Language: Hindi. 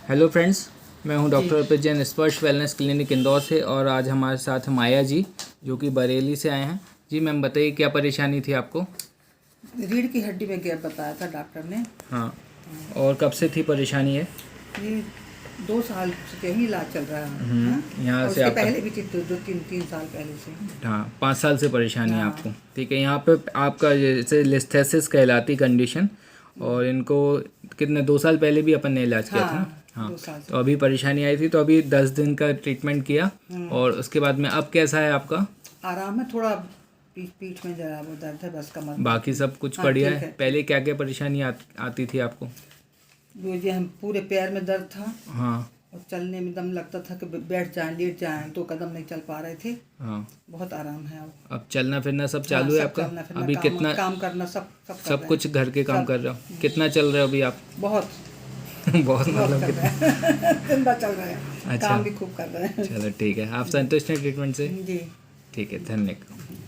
हेलो फ्रेंड्स, मैं हूं डॉक्टर अर्पित जैन, स्पर्श वेलनेस क्लिनिक इंदौर से। और आज हमारे साथ माया जी जो कि बरेली से आए हैं। जी मैम, बताइए क्या परेशानी थी आपको? रीढ़ की हड्डी में गैप बताया था डॉक्टर ने। हाँ, और कब से थी परेशानी है? ये 2 साल से ही इलाज चल रहा है। हाँ? यहाँ और से उसके आपका पहले भी थी, दो तीन साल पहले से। हाँ 5 साल से परेशानी है हाँ। आपको। ठीक है, यहाँ पे आपका जैसे लिस्थेसिस कहलाती कंडीशन, और इनको कितने 2 साल पहले भी अपन ने इलाज किया था ना? हाँ, 2 साल से। तो अभी परेशानी आई थी, तो अभी 10 दिन का ट्रीटमेंट किया। और उसके बाद में अब कैसा है आपका? आराम है, थोड़ा पीठ में जरा वो दर्द है, बस कमर में। बाकी सब कुछ हाँ, बढ़िया ठीक है। है। पहले क्या क्या परेशानी आती थी आपको? ये हम पूरे पैर में दर्द था, हाँ और चलने में दम लगता था कि बैठ जाएं, लेट जाएं, 2 कदम नहीं चल पा रहे थे। हाँ, बहुत आराम है अब। अब चलना फिरना सब हाँ, चालू है सब आपका? चलना फिरना, अभी कितना काम करना सब कर सब रहे कुछ हैं। घर के काम सब। कर रहे हो? कितना चल रहे हो अभी आप? बहुत बहुत बहुत मतलब कर कितना? रहे हैं। जिंदा चल रहे हैं। अच्छा। काम भी खूब कर रहे हैं। चलो ठीक है, आप संतुष्ट हैं ट्रीटमेंट से? जी। ठीक है, धन्यवाद।